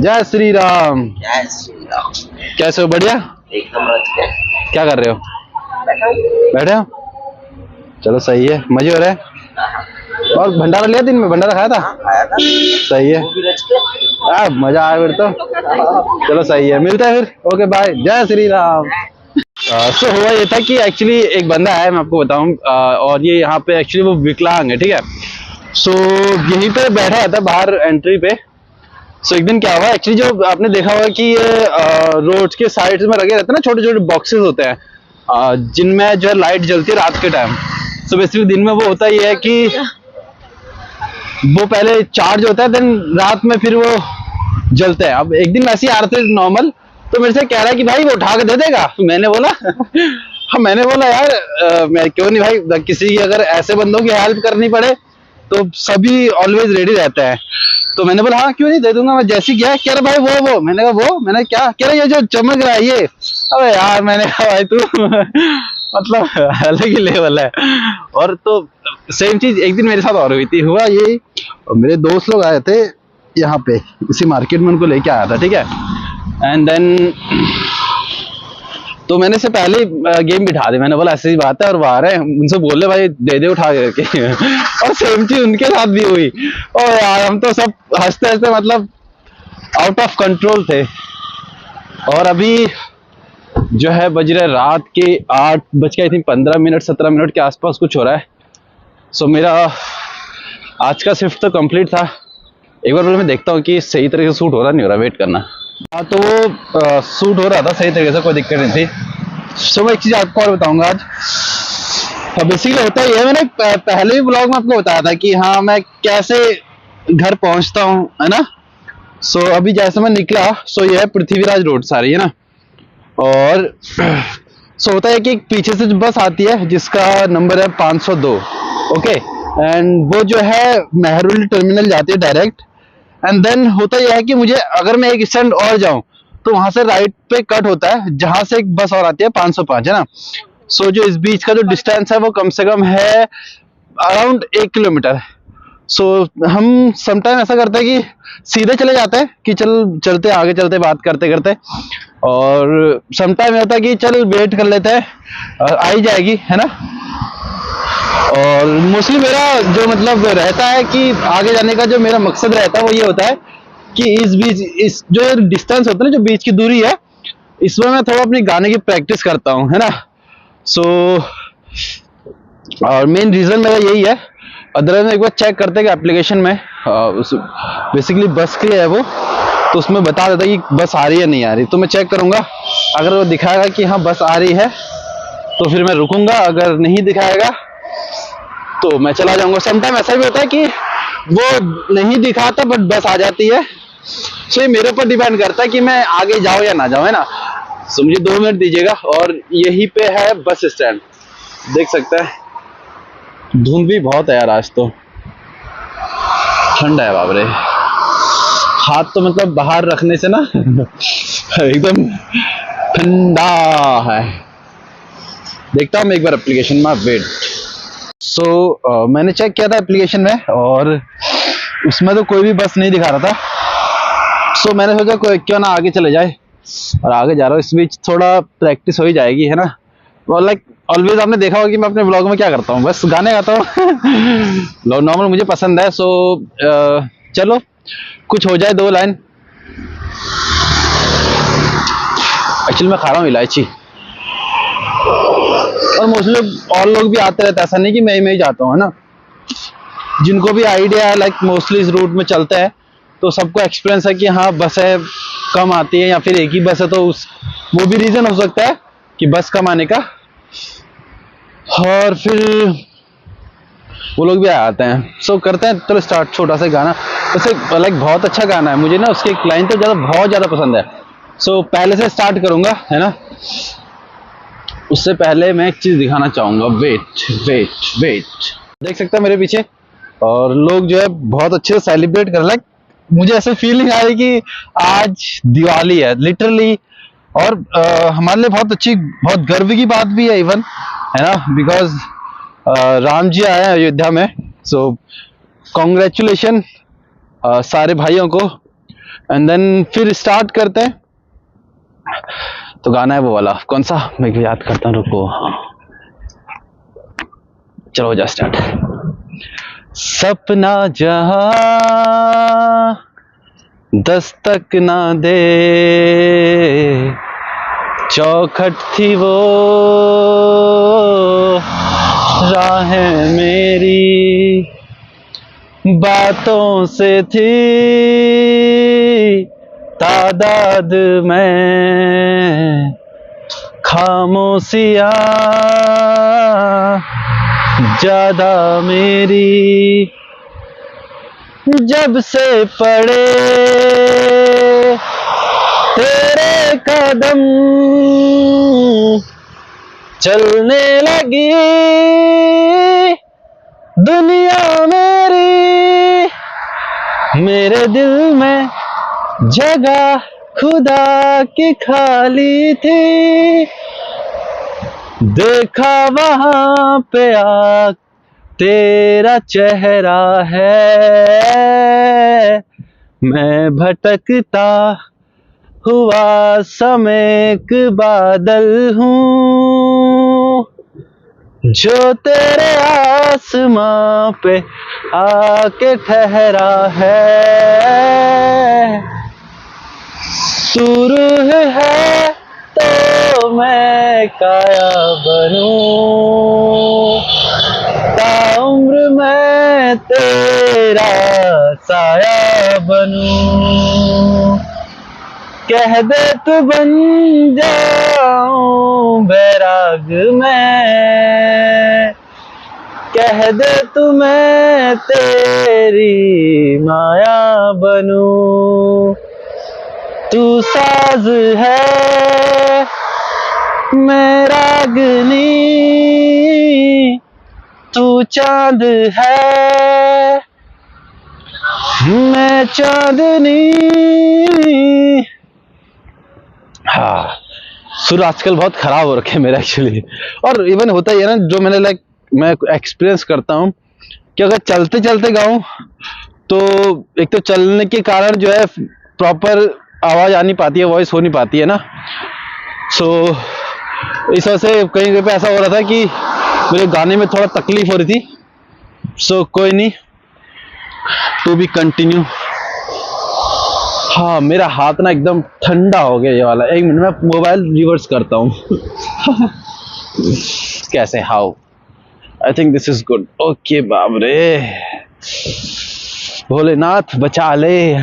जय श्री राम। जय श्री राम। कैसे हो? बढ़िया। एकदम रच के क्या कर रहे हो? बैठा हूँ। बैठे हो? चलो सही है, मजे हो रहे हैं। और भंडारा लिया? दिन में भंडारा खाया था? खाया था। सही है। वो भी रच के मजा आया फिर तो। चलो सही है, मिलते हैं फिर। ओके बाय, जय श्री राम। सो हुआ ये था कि एक्चुअली एक बंदा है, मैं आपको बताऊं, और ये यहाँ पे एक्चुअली वो विकलांग है, ठीक है। सो यहीं पे बैठा रहता है बाहर एंट्री पे। सो एक दिन क्या हुआ, एक्चुअली जो आपने देखा होगा कि ये रोड के साइड में लगे रहते हैं ना, छोटे छोटे बॉक्सेस होते हैं, जिनमें जो है लाइट जलती है रात के टाइम। सो बेसिकली दिन में वो होता ये है कि वो पहले चार्ज होता है, देन रात में फिर वो जलते हैं। अब एक दिन वैसे ही आ रहे थे नॉर्मल, तो मेरे से कह रहा है कि भाई वो उठा के दे देगा। मैंने बोला हाँ, मैंने बोला यार मैं क्यों नहीं भाई, किसी की अगर ऐसे बंदों की हेल्प करनी पड़े तो सभी ऑलवेज रेडी रहते हैं। तो मैंने बोला हाँ क्यों नहीं, दे दूंगा। मैं जैसे ही गया, कह रहा भाई वो मैंने कहा वो, मैंने क्या कह रहा, ये जो चमक रहा है ये। अबे यार मैंने कहा भाई तू मतलब अलग ही लेवल है। और तो सेम चीज एक दिन मेरे साथ और हुई थी। हुआ ये, मेरे दोस्त लोग आए थे यहाँ पे, इसी मार्केट में उनको लेके आया था, ठीक है। एंड देन तो मैंने से पहले गेम बिठा दी। मैंने बोला ऐसी ही बात है और वो आ रहे हैं, उनसे बोल रहे भाई दे दे उठा के और सेम चीज उनके साथ भी हुई। और यार हम तो सब हंसते हंसते मतलब आउट ऑफ कंट्रोल थे। और अभी जो है बज रहे रात के 8:15 17 मिनट के आसपास कुछ हो रहा है। सो मेरा आज का शिफ्ट तो कंप्लीट था। एक बार पहले मैं देखता हूँ कि सही तरीके से शूट हो रहा नहीं हो रहा, वेट करना। हाँ तो वो शूट हो रहा था सही तरीके से, कोई दिक्कत नहीं थी। सो मैं एक चीज आपको और बताऊंगा आज। बेसिकली होता है ये, मैंने पहले भी ब्लॉग में आपको बताया था कि हाँ मैं कैसे घर पहुंचता हूँ, है ना। सो अभी जैसे मैं निकला, सो ये है पृथ्वीराज रोड सारी, है ना। और सो होता है कि एक पीछे से जो बस आती है जिसका नंबर है 502, ओके। एंड वो जो है मेहरुल टर्मिनल जाती है डायरेक्ट। एंड देन होता यह है कि मुझे अगर मैं एक स्टैंड और जाऊं तो वहां से राइट पे कट होता है, जहां से एक बस और आती है 505, है ना। सो जो इस बीच का जो डिस्टेंस है वो कम से कम है अराउंड 1 किलोमीटर। सो हम समटाइम ऐसा करते हैं कि सीधे चले जाते हैं कि चल चलते आगे चलते बात करते करते, और समटाइम होता है कि चल वेट कर लेते हैं आ ही जाएगी, है ना। और मोस्टली मेरा जो मतलब रहता है कि आगे जाने का जो मेरा मकसद रहता है वो ये होता है कि इस बीच, इस जो डिस्टेंस होता है ना, जो बीच की दूरी है, इसमें मैं थोड़ा अपनी गाने की प्रैक्टिस करता हूँ, है ना। सो और मेन रीजन मेरा यही है। अदरवाइज एक बार चेक करते हैं कि एप्लीकेशन में उस बेसिकली बस के है वो, तो उसमें बता देता है कि बस आ रही है नहीं आ रही। तो मैं चेक करूंगा, अगर वो दिखाएगा कि हाँ बस आ रही है तो फिर मैं रुकूंगा, अगर नहीं दिखाएगा तो मैं चला जाऊंगा। समटाइम ऐसा भी होता है कि वो नहीं दिखाता बट बस आ जाती है। सो ये मेरे ऊपर डिपेंड करता है कि मैं आगे जाऊं या ना जाऊं, है ना। सो मुझे 2 मिनट दीजिएगा, और यहीं पे है बस स्टैंड, देख सकते हैं। धुंध भी बहुत है यार आज तो, ठंड है बाबरे। हाथ तो मतलब बाहर रखने से ना एकदम ठंडा है। देखता हूँ मैं एक बार एप्लीकेशन में, वेट। सो मैंने चेक किया था एप्लीकेशन में और उसमें तो कोई भी बस नहीं दिखा रहा था। सो मैंने सोचा कोई क्यों ना आगे चले जाए, और आगे जा रहा हूँ। इस बीच थोड़ा प्रैक्टिस हो ही जाएगी, है ना। लाइक ऑलवेज आपने देखा होगा कि मैं अपने ब्लॉग में क्या करता हूँ, बस गाने गाता हूँ नॉर्मल मुझे पसंद है। सो चलो कुछ हो जाए, 2 लाइन। एक्चुअली मैं खा रहा हूँ इलायची, और मोस्टली और लोग भी आते रहते हैं, ऐसा नहीं कि मैं ही जाता हूँ, है ना। जिनको भी आइडिया है लाइक मोस्टली इस रूट में चलते हैं, तो सबको एक्सपीरियंस है कि हाँ बसें कम आती है या फिर एक ही बस है, तो उस वो भी रीजन हो सकता है कि बस कम आने का। और फिर वो लोग भी आते हैं। सो करते हैं, चलो स्टार्ट। छोटा सा गाना, वैसे लाइक बहुत अच्छा गाना है, मुझे ना उसकी एक लाइन तो बहुत ज्यादा पसंद है। सो पहले से स्टार्ट करूंगा, है ना। उससे पहले मैं एक चीज दिखाना चाहूंगा, वेट वेट वेट। देख सकते हैं मेरे पीछे, और लोग जो है बहुत अच्छे से सेलिब्रेट कर रहे हैं। मुझे ऐसे फीलिंग आ रही कि आज दिवाली है लिटरली। और हमारे लिए बहुत अच्छी, बहुत गर्व की बात भी है इवन, है ना। बिकॉज राम जी आए हैं अयोध्या में। सो कॉन्ग्रेचुलेशन सारे भाइयों को एंड देन फिर स्टार्ट करते हैं। तो गाना है वो वाला, कौन सा, मैं याद करता हूँ, रुको। हाँ चलो जा स्टार्ट। सपना जहां दस्तक ना दे, चौखट थी वो राहें मेरी, बातों से थी तादाद में, खामोशियां ज्यादा मेरी, जब से पड़े तेरे कदम, चलने लगी दुनिया मेरी, मेरे दिल में जगह खुदा की खाली थी, देखा वहां पे आ तेरा चेहरा है, मैं भटकता हुआ समेक बादल हूँ, जो तेरे आसमां पे आके ठहरा है, तू रूह है तो मैं काया बनूं, ताउम्र मैं तेरा साया बनूं, कह दे तू बन जाऊं बैराग मैं, कह दे तू मैं तेरी माया बनूं, तू साज है मैं रागनी, तू चांद है मैं चांदनी। हाँ, सुर आजकल बहुत खराब हो रखे हैं मेरा एक्चुअली, और इवन होता ही है ना, जो मैंने मैं एक्सपीरियंस करता हूँ कि अगर चलते चलते गाऊं तो एक तो चलने के कारण जो है प्रॉपर आवाज आ नहीं पाती है, वॉइस हो नहीं पाती है ना। सो इस वजह से कहीं पे ऐसा हो रहा था कि मेरे गाने में थोड़ा तकलीफ हो रही थी। सो कोई नहीं, टू बी कंटिन्यू। हाँ, मेरा हाथ ना एकदम ठंडा हो गया ये वाला। एक मिनट में मोबाइल रिवर्स करता हूँ। कैसे, how, I think this is good. Okay बाप रे, भोलेनाथ बचा ले।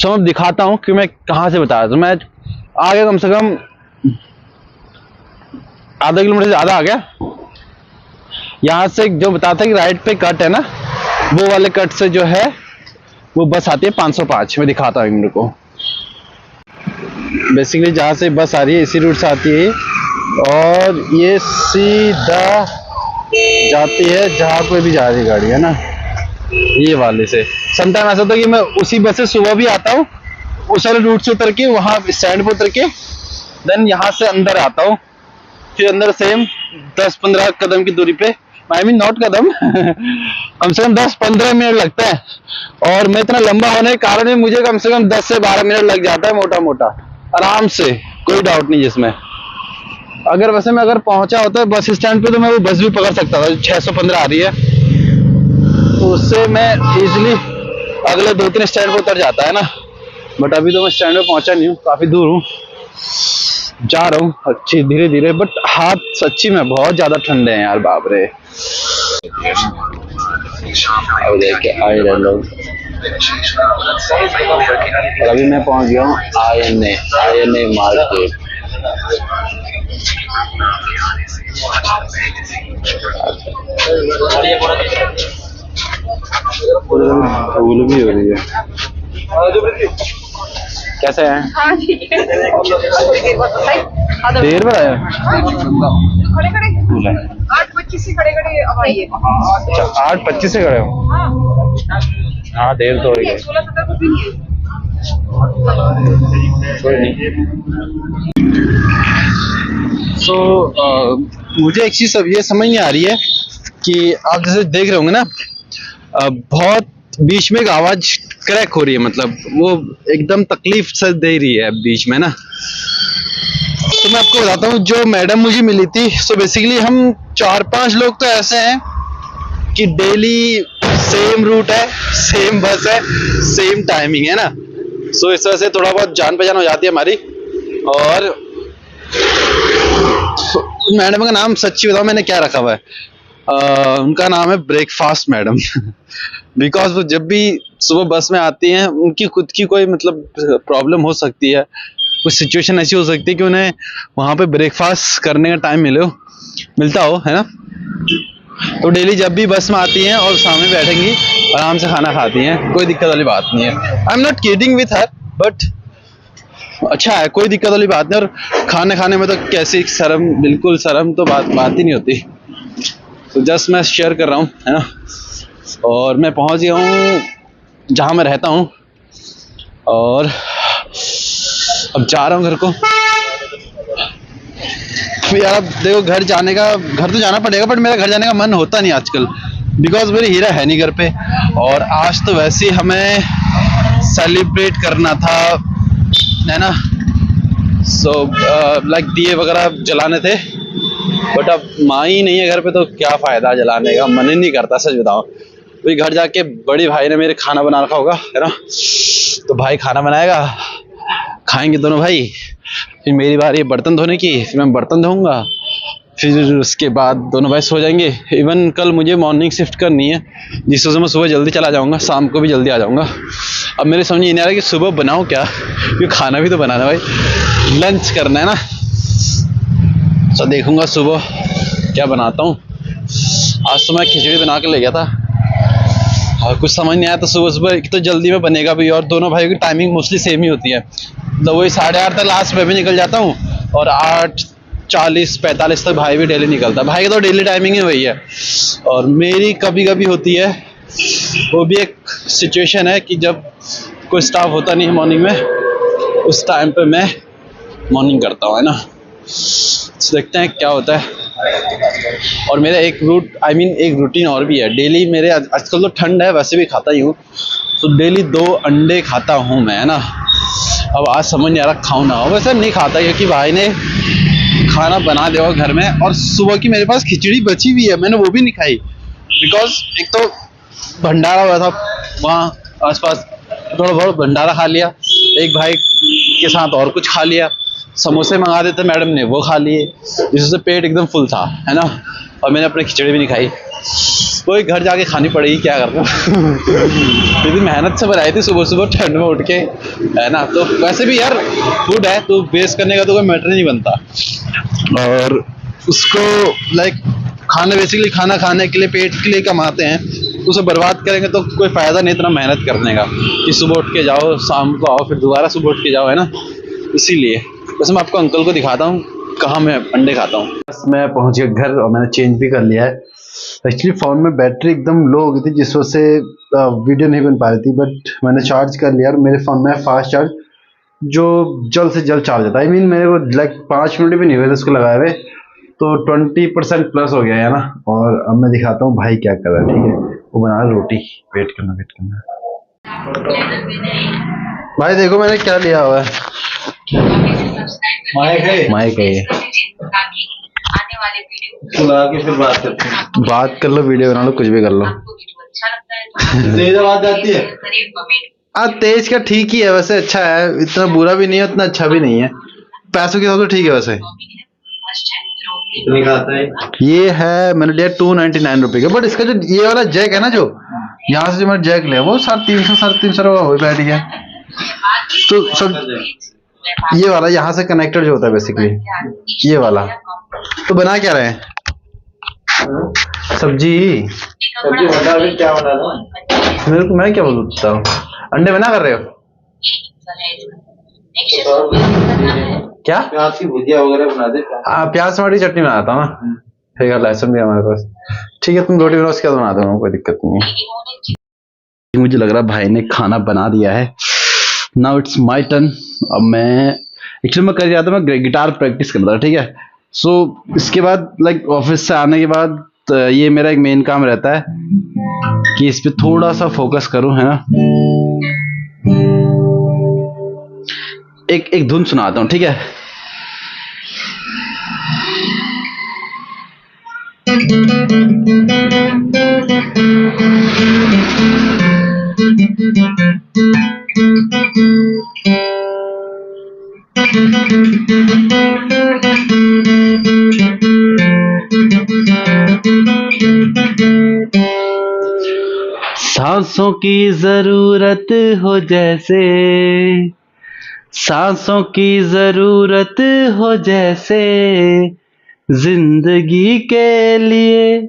सब दिखाता हूँ कि मैं कहाँ से बता रहा था। मैं आगे कम से कम आधा किलोमीटर से ज्यादा आ गया। यहाँ से जो बताता है कि राइट पे कट है ना, वो वाले कट से जो है वो बस आती है 505। मैं दिखाता हूँ मेरे को। बेसिकली जहाँ से बस आ रही है इसी रूट से आती है, और ये सीधा जाती है जहाँ पे भी जा रही है गाड़ी, है ना, ये वाले से। समटाइम ऐसा होता है कि मैं उसी बस से सुबह भी आता हूँ, उस वाले रूट से उतर के वहां स्टैंड पे उतर के देन यहाँ से अंदर आता हूँ। फिर अंदर सेम 10-15 कदम की दूरी पे, आई मीन नॉट कदम, कम से कम 10-15 मिनट लगता है। और मैं इतना लंबा होने के कारण में मुझे कम से कम 10 से 12 मिनट लग जाता है मोटा मोटा, आराम से, कोई डाउट नहीं जिसमें। अगर वैसे मैं अगर पहुंचा होता है बस स्टैंड पे तो मैं वो बस भी पकड़ सकता था, 615 आ रही है, तो उससे मैं इजिली अगले 2-3 स्टैंड पे उतर जाता है ना। बट अभी तो मैं स्टैंड पे पहुंचा नहीं हूँ, काफी दूर हूँ, जा रहा हूँ अच्छी धीरे धीरे। बट हाथ सच्ची में बहुत ज्यादा ठंडे हैं यार, बाप रे। और अभी मैं पहुंच गया हूँ INA मार्केट। धूल भी हो रही है। कैसे हैं? देर में आया? खड़े 8:25 से खड़े अब आइए। अच्छा, 8:25 से खड़े हो? हाँ, देर तो हो रही है। 16-17 कुछ भी नहीं है। सो मुझे एक चीज अब ये समझ नहीं आ रही है कि आप जैसे देख रहे होंगे ना, बहुत बीच में एक आवाज क्रैक हो रही है, मतलब वो एकदम तकलीफ से दे रही है बीच में ना। तो मैं आपको बताता हूँ, जो मैडम मुझे मिली थी, सो बेसिकली हम 4-5 लोग तो ऐसे हैं कि डेली सेम रूट है, सेम बस है, सेम टाइमिंग है ना। सो इस वजह से थोड़ा बहुत जान पहचान हो जाती है हमारी। और मैडम का नाम सच्ची बताओ मैंने क्या रखा हुआ है, उनका नाम है ब्रेकफास्ट मैडम। बिकॉज वो जब भी सुबह बस में आती हैं, उनकी खुद की कोई मतलब प्रॉब्लम हो सकती है, कुछ सिचुएशन ऐसी हो सकती है कि उन्हें वहां पे ब्रेकफास्ट करने का टाइम मिलता हो, है ना। तो डेली जब भी बस में आती हैं और सामने बैठेंगी, आराम से खाना खाती हैं, कोई दिक्कत वाली बात नहीं है। I am not kidding with her, but अच्छा है, कोई दिक्कत वाली बात नहीं। और खाने में तो कैसी शर्म, बिल्कुल शर्म तो बात ही नहीं होती। तो जस्ट मैं शेयर कर रहा हूँ, है ना। और मैं पहुंच गया हूँ जहाँ मैं रहता हूँ, और अब जा रहा हूँ घर को। यार अब देखो, घर तो जाना पड़ेगा, बट मेरा घर जाने का मन होता नहीं आजकल, बिकॉज मेरी हीरा है नहीं घर पे। और आज तो वैसे ही हमें सेलिब्रेट करना था, है ना। सो लाइक दिए वगैरह जलाने थे, बट अब माँ ही नहीं है घर पे, तो क्या फायदा जलाने का, मन ही नहीं करता सच बताओ। तो घर जाके बड़ी भाई ने मेरे खाना बना रखा होगा, है ना। तो भाई खाना बनाएगा, खाएंगे दोनों भाई, फिर मेरी बारी है बर्तन धोने की, फिर मैं बर्तन धोऊंगा, फिर उसके बाद दोनों भाई सो जाएंगे। इवन कल मुझे मॉर्निंग शिफ्ट करनी है, जिस वजह से मैं सुबह जल्दी चला जाऊंगा, शाम को भी जल्दी आ जाऊंगा। अब मेरे समझ नहीं आ रहा कि सुबह बनाऊं क्या, क्योंकि खाना भी तो बनाना है भाई, लंच करना है ना। तो देखूंगा सुबह क्या बनाता हूँ। आज तो मैं खिचड़ी बना के ले गया था, और कुछ समझ नहीं आया, तो सुबह एक तो जल्दी में बनेगा भी, और दोनों भाइयों की टाइमिंग मोस्टली सेम ही होती है। तो वही 8:30 तक लास्ट में भी निकल जाता हूँ, और 8:40-45 तक भाई भी डेली निकलता है। भाई की तो डेली टाइमिंग ही वही है। और मेरी कभी कभी होती है, वो भी एक सिचुएशन है कि जब कोई स्टाफ होता नहीं है मॉर्निंग में, उस टाइम पे मैं मॉर्निंग करता हूँ, है ना। तो देखते हैं क्या होता है। और मेरा एक रूटीन और भी है डेली मेरे। आजकल तो ठंड है, वैसे भी खाता ही हूँ, तो डेली 2 अंडे खाता हूँ मैं, है ना। अब आज समझ नहीं आ रहा खाऊं ना, वैसे नहीं खाता क्योंकि भाई ने खाना बना दिया घर में, और सुबह की मेरे पास खिचड़ी बची हुई है, मैंने वो भी नहीं खाई, बिकॉज एक तो भंडारा हुआ था वहाँ आसपास, थोड़ा बहुत भंडारा खा लिया, एक भाई के साथ और कुछ खा लिया, समोसे मंगा देते मैडम ने, वो खा लिए, जिससे पेट एकदम फुल था, है ना। और मैंने अपनी खिचड़ी भी नहीं खाई, वही घर जाके खानी पड़ेगी, क्या कर रहा हूँ। इतनी मेहनत से बनाई थी सुबह सुबह ठंड में उठ के, है ना। तो वैसे भी यार फूड है, तो वेस्ट करने का तो कोई मैटर नहीं बनता। और उसको लाइक बेसिकली खाना खाने के लिए, पेट के लिए कमाते हैं, तो उसे बर्बाद करेंगे तो कोई फायदा नहीं इतना मेहनत करने का, कि सुबह उठ के जाओ, शाम को आओ, फिर दोबारा सुबह उठ के जाओ, है ना। इसीलिए वैसे मैं आपको अंकल को दिखाता हूँ कहाँ मैं अंडे खाता हूँ। बस मैं पहुंच गया घर, और मैंने चेंज भी कर लिया है। एक्चुअली फ़ोन में बैटरी एकदम लो हो गई थी, जिस वजह से वीडियो नहीं बन पा रही थी, बट मैंने चार्ज कर लिया। और मेरे फ़ोन में फास्ट चार्ज, जो जल्द से जल्द चार्ज होता है। मेरे को लाइक 5 मिनट भी नहीं हुए थे उसको लगाए हुए, तो 20% प्लस हो गया है ना। और अब मैं दिखाता हूँ भाई क्या कर रहा है, ठीक है। वो बना रहा है रोटी, वेट करना। भाई देखो मैंने क्या लिया हुआ है, माइक है ये। सुना के फिर बात कर लो, वीडियो बना लो, कुछ भी कर लो। तेज आवाज आती है? तेज का ठीक ही है वैसे, अच्छा है, इतना बुरा भी नहीं है, उतना अच्छा भी नहीं है, पैसों के हिसाब से ठीक है वैसे। कितने का आता है ये? है मैंने लिया 299 रुपए का, बट इसका जो ये वाला जैक है ना, जो यहाँ से जो मैंने जैक लिया, वो 350 रुपये हो बैठ गया। तो सब ये वाला यहाँ से कनेक्टर जो होता है बेसिकली, ये वाला। तो बना क्या रहे हैं? सब्जी बता, अभी क्या बना रहा हूँ? मेरे को, मैं क्या बोलता हूँ, अंडे बना कर रहे हो क्या? प्याज की भुजिया वगैरह बना दे। प्याज टमाटर की चटनी बनाता हूँ ना, ठीक है, लहसुन भी हमारे पास, ठीक है। तुम रोटी बनाओ, उसके बाद बना दो, कोई दिक्कत नहीं है। मुझे लग रहा है भाई ने खाना बना दिया है। Now it's my turn. अब मैं एक्चुअली मैं कर रहा था, मैं गिटार प्रैक्टिस कर रहा था, ठीक है। सो इसके बाद लाइक ऑफिस से आने के बाद ये मेरा एक मेन काम रहता है, कि इस पे थोड़ा सा फोकस करूं, है ना। एक धुन सुनाता हूं, ठीक है। सांसों की जरूरत हो जैसे, सांसों की जरूरत हो जैसे, जिंदगी के लिए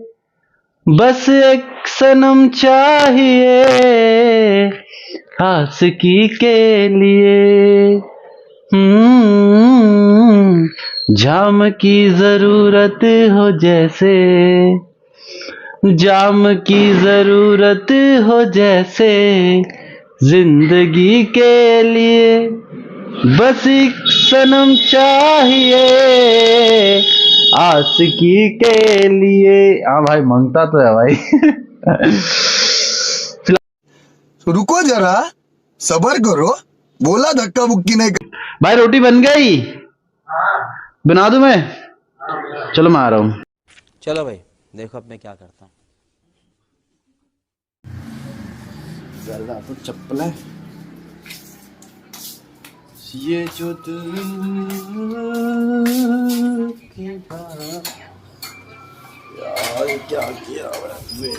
बस एक सनम चाहिए, आशिकी के लिए। जाम की जरूरत हो जैसे, जाम की जरूरत हो जैसे, जिंदगी के लिए बस एक सनम चाहिए, आशिकी के लिए। हाँ भाई, मांगता तो है भाई। रुको जरा, सबर करो, बोला धक्का मुक्की नहीं कर। भाई रोटी बन गई, बना दूं मैं? चलो मैं आ रहा हूँ। चलो भाई, देखो अब मैं क्या करता हूँ। जरा तो चप्पल है ये जो दिल की बात। यार क्या किया वैसे?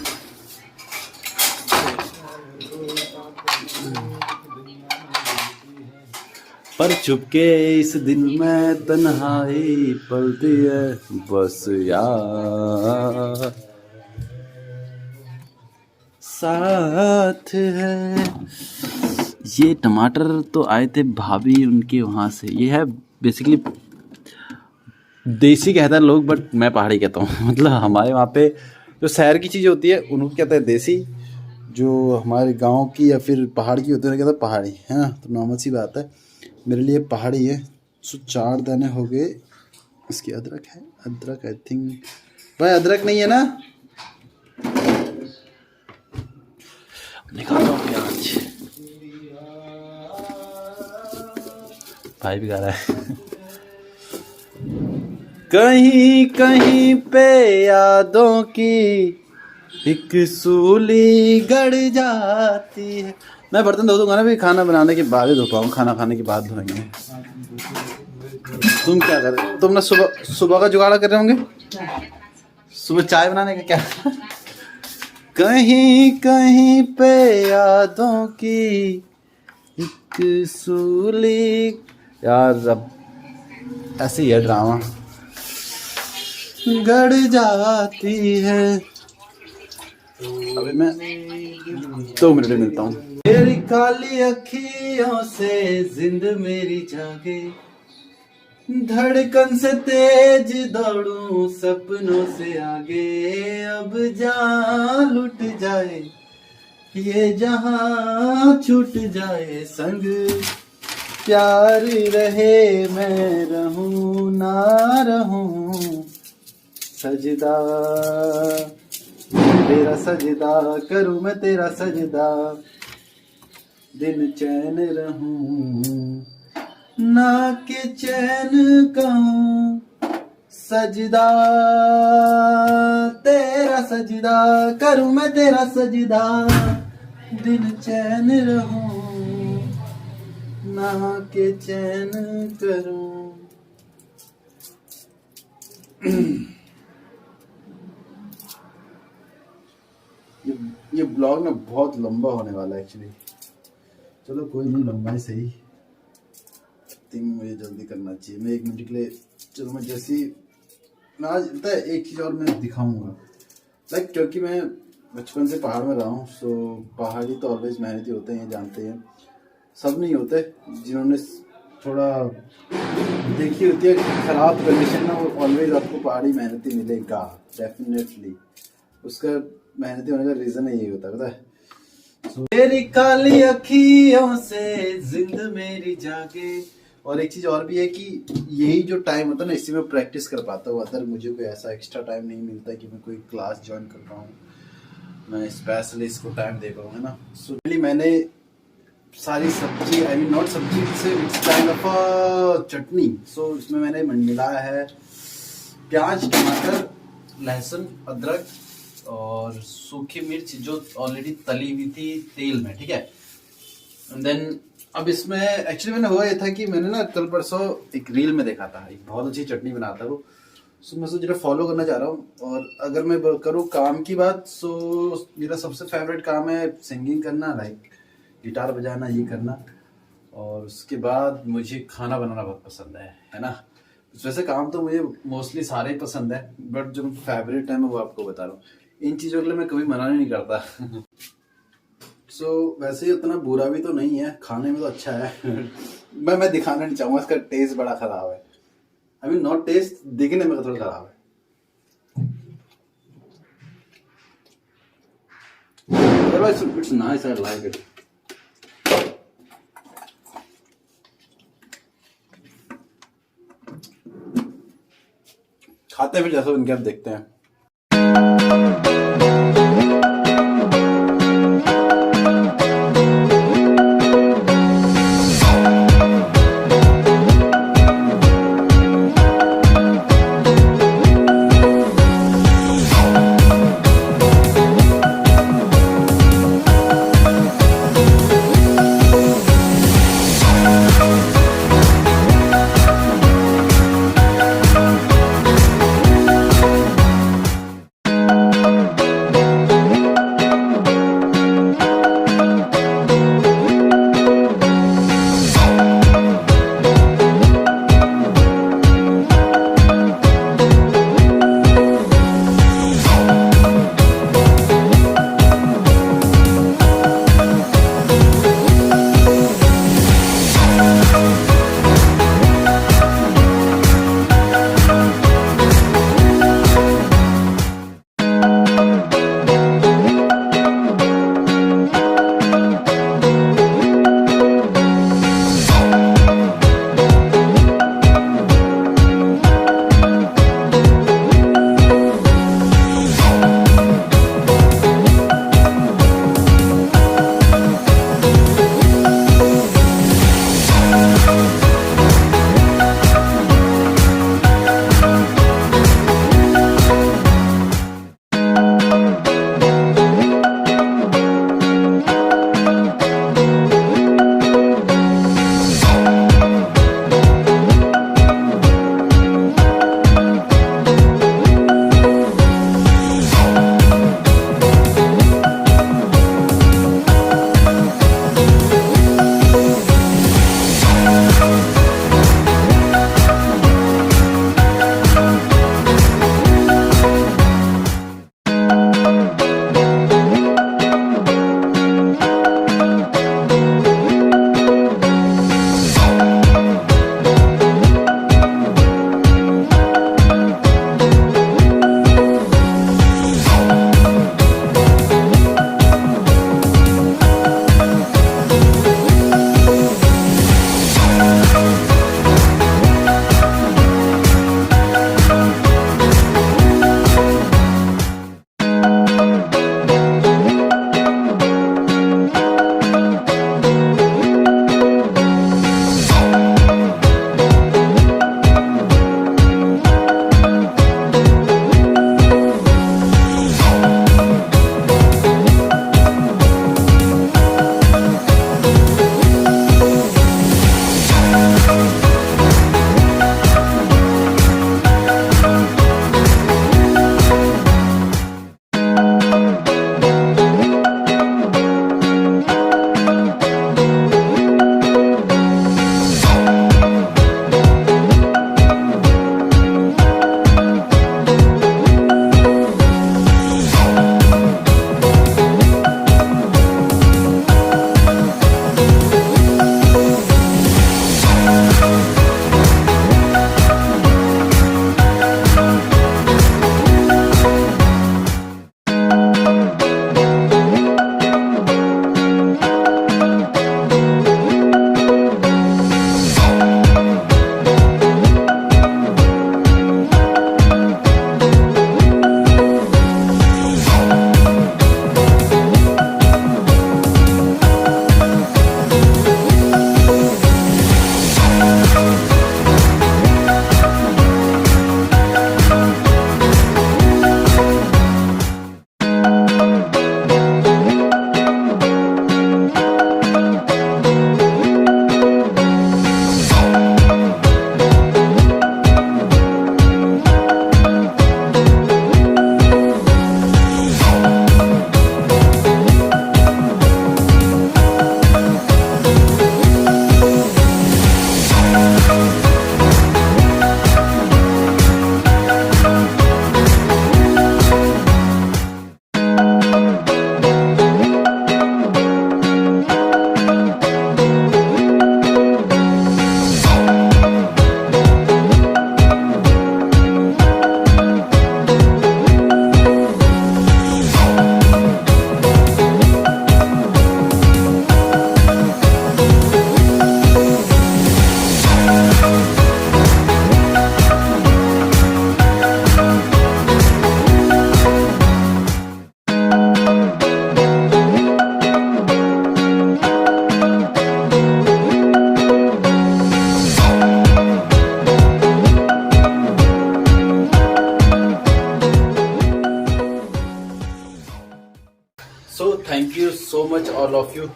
पर चुपके इस दिल में तन्हाई पलती है बस यार, साथ है। ये टमाटर तो आए थे भाभी उनके वहाँ से। ये है बेसिकली देसी कहता है लोग, बट मैं पहाड़ी कहता हूँ। मतलब हमारे वहाँ पे जो शहर की चीज़ होती है उनको कहते हैं देसी, जो हमारे गांव की या फिर पहाड़ की होती है कहते हैं पहाड़ी, है ना। तो नॉर्मल सी बात है, मेरे लिए पहाड़ी है। सो 4 दाने हो गए। इसकी अदरक है, अदरक आई थिंक भाई अदरक नहीं है ना, निकालो प्याज। भाई भी गा रहा है। कहीं कहीं पे यादों की एक सूली गड़ जाती है। मैं बर्तन धो दूंगा ना भी, खाना बनाने के बाद ही धो पाऊँ, खाना खाने के बाद धोएंगे। तुम क्या कर रहे हो? तुम ना सुबह का जुगाड़ कर रहे होंगे, सुबह चाय बनाने का क्या? कहीं कहीं पे यादों की एक सूली। यार अब ऐसे ही है ड्रामा, गड़ जाती है। अभी मैं 2 मिनट में मिलता हूँ। मेरी काली अखियों से जिंद मेरी जागे, धड़कन से तेज दौड़ूं सपनों से आगे। अब जान लुट जाए ये जहां, छूट जाए संग प्यार रहे, मैं रहूं ना रहूं, सजदा तेरा सजदा करूं मैं तेरा सजदा, दिन चैन रहूं ना के चैन कहूं, सजदा तेरा सजदा करूं मैं तेरा सजदा, दिन चैन रहूं ना के चैन करूं। ये ब्लॉग ना बहुत लंबा होने वाला है एक्चुअली। चलो कोई नहीं, लंबा ही सही। थिंक मुझे जल्दी करना चाहिए। मैं 1 मिनट के लिए, चलो मैं जैसी मैं आज पता है एक चीज़ और मैं दिखाऊंगा। लाइक क्योंकि मैं बचपन से पहाड़ में रहा हूँ, सो पहाड़ी तो ऑलवेज मेहनती होते हैं, जानते हैं। सब नहीं होते, जिन्होंने थोड़ा देखी होती है खराब कंडीशन में, वो ऑलवेज आपको पहाड़ी मेहनती मिलेगा डेफिनेटली। उसका मेहनती होने का रीज़न यही होता है, पता है। मेरी काली अखियों से जिंद मेरी जागे। और एक चीज़ और भी है कि यही जो टाइम होता है ना, इसी में प्रैक्टिस कर पाता हूँ। अदर मुझे कोई ऐसा एक्स्ट्रा टाइम नहीं मिलता कि मैं कोई क्लास ज्वाइन कर पाऊँ। मैं स्पेशली इसको टाइम दे पाऊंगा ना। सो मैंने सारी सब्जी, आई मीन नॉट सब्जी, से इट्स काइंड ऑफ अ चटनी। सो इसमें मैंने मिलाया है प्याज, टमाटर, लहसुन, अदरक और सूखी मिर्च जो ऑलरेडी तली हुई थी तेल में, ठीक है। एंड देन अब इसमें एक्चुअली मैंने हुआ ये था कि मैंने ना कल परसों एक रील में देखा था, एक बहुत अच्छी चटनी बनाता है वो। सो मैं जरा फॉलो करना चाह रहा हूँ। और अगर मैं करूँ काम की बात, सो मेरा सबसे फेवरेट काम है सिंगिंग करना, लाइक गिटार बजाना, ये करना। और उसके बाद मुझे खाना बनाना बहुत पसंद है ना। वैसे काम तो मुझे मोस्टली सारे ही पसंद है, बट जो फेवरेट है मैं वो आपको बता रहा हूँ। इन चीज़ों के लिए मैं कभी मना नहीं करता। सो वैसे उतना बुरा भी तो नहीं है, खाने में तो अच्छा है। मैं दिखाना नहीं चाहूँगा, इसका टेस्ट बड़ा खराब है। आई मीन नॉट टेस्ट, दिखने में थोड़ा खराब है। Otherwise, it's nice, I like it. खाते हैं फिर जैसा उनके, आप देखते हैं। So thank you so much all of you,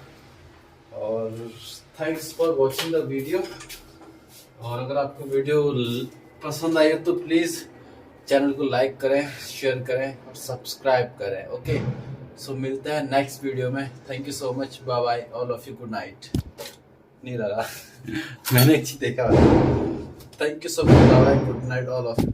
और thanks for watching the video. और अगर आपको वीडियो पसंद आई हो तो प्लीज चैनल को लाइक करें, शेयर करें और सब्सक्राइब करें। ओके, सो मिलते हैं नेक्स्ट वीडियो में। Thank you so much, bye bye all of you, good night. नहीं लगा मैंने एक चीज देखा। Thank you so much, bye bye, good night all of you.